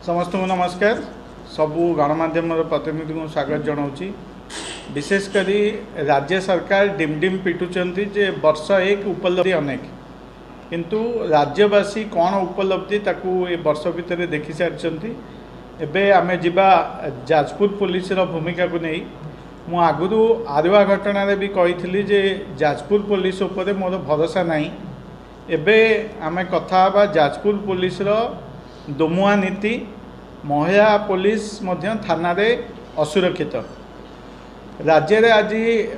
समस्त को नमस्कार। सबू गणमाध्यम प्रतिनिधि को स्वागत जनाऊँगी। विशेषकर राज्य सरकार डिम पिटुंट जे वर्ष एक उपलब्धि अनेक, किंतु राज्यवासी कौन उपलब्धि ताकू ए वर्ष भितर देखि सारी। एबे आमे जिबा जाजपुर पुलिस भूमिका को नहीं मु आगुरी आरुआ घटना भी कही जे जाजपुर पुलिस उपरे मोर भरोसा नहीं। एबे आमे कथा बा जाजपुर पुलिस दोमुआ नीति, महिला पुलिस मध्य थाना रे असुरक्षित। राज्य रे आज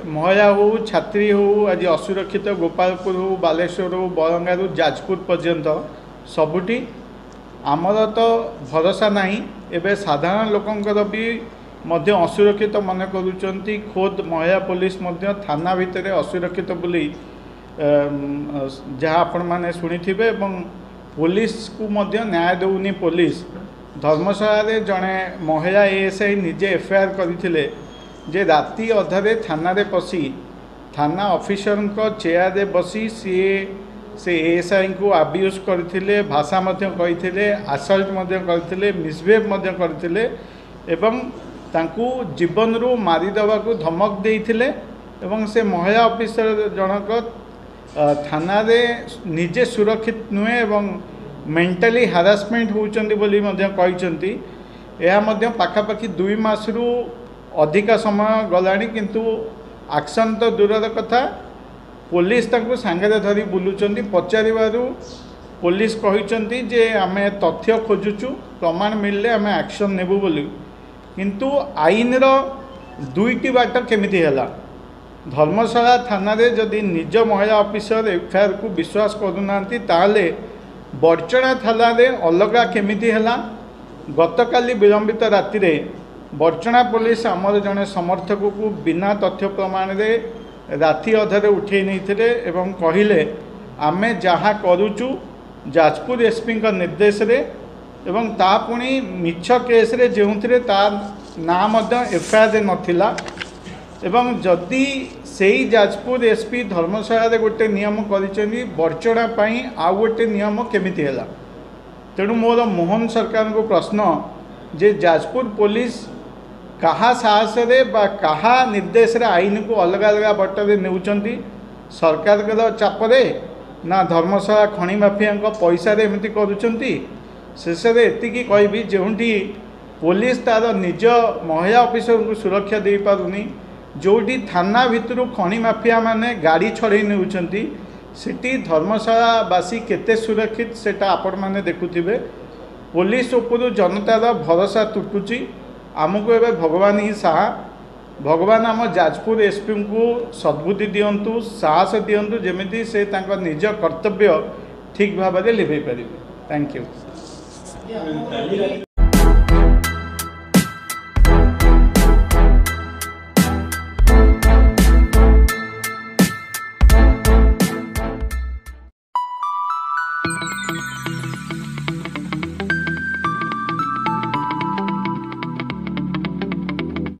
महिला हो छात्री हो आज असुरक्षित। गोपालपुर हो, बालेश्वर हो, बरंगारू, जाजपुर पर्यंत सबुटी आमर तो भरोसा नहीं। एबे साधारण लोकंकर भी मध्य असुरक्षित मन करुचंती। खोद महिला पुलिस मध्य थाना भितर असुरक्षित बोली जहाँ आपण माने सुनिथिबे। एवं पुलिस को मध्य न्याय दौनी पुलिस धर्मशाला रे जड़े महिला एएसआई निजे एफआईआर करथिले जे राति अधारे थाना रे पसी थाना ऑफिसर को चेयर रे बसी से एएसआई को अब्यूज करथिले, भाषा मध्य कहिथिले, असल्ट मध्य करथिले, मिसबिहेव मध्य करथिले एवं तांकू जीवन रू मारी दवा को धमक देइथिले। एवं से महिला ऑफिसर जनक थाना रे निजे सुरक्षित नुहे एवं मेंटली हारासमेंट होउचंदी बोली मध्य कहिचंती। एहा मध्य पाखापाखि 2 मास रु अधिक समय गलाणी, किंतु एक्शन तो दूरर कथा पुलिस तांको सांगे धरी बुलुचंदी। पचारिबारु पुलिस कहिचंती जे आमे तथ्य खोजुचु, प्रमाण मिलले आमे एक्शन नेबु बोली। किंतु आईन रो दुईटी बाट केमिति हैला। धर्मशाला थाना रे जदि निज महिला ऑफिसर एफआईआर को विश्वास करूनांती ताले बरचणा थाना रे अलगा केमिति हैला। गतकाली विलंबित राति रे बरचणा पुलिस आमर जने समर्थक को बिना तथ्य प्रमाण रे राति अधारे उठे नहीं एवं कहिले आमे जहाँ करूचु जाजपुर एसपी का निर्देश रे एवं ता पुणी मिछ केस रे जेउथिरे ता ना मध्य एफआईआर रे नथिला। एवं जदि सेई जाजपुर एसपी धर्मशाला रे गोटे नियम करिसेनी बरचणा पई आ गोटे नियम केमिति हैला। तेणु मोर मोहन सरकार को प्रश्न जे जाजपुर पुलिस कहा साहस रे बा कहा निर्देश रे आईन को अलग अलग बटरे नेउचंती। सरकार के चाप रे ना धर्मशाला खणी माफिया पैसा रे एमती करुचंती। शेष में एतिकी कहबी जोटी पुलिस तार निज महिला ऑफिसर को सुरक्षा दे पारुनी, जोटी थाना भितर खणी माफिया माने गाड़ी छड़े नेउचंती, सेठी धर्मशालावासी केते सुरक्षित सेटा आपण माने देखुथिबे। पुलिस उपर जनतार भरोसा तुटुची। आमको एबे भगवान ही साहा। भगवान आम जाजपुर एसपी को सद्बुद्धि दियंतु, साहस दियंतु, जेमिति से तांका निज कर्तव्य ठीक भाव में लिभे पारिबे। Thank you.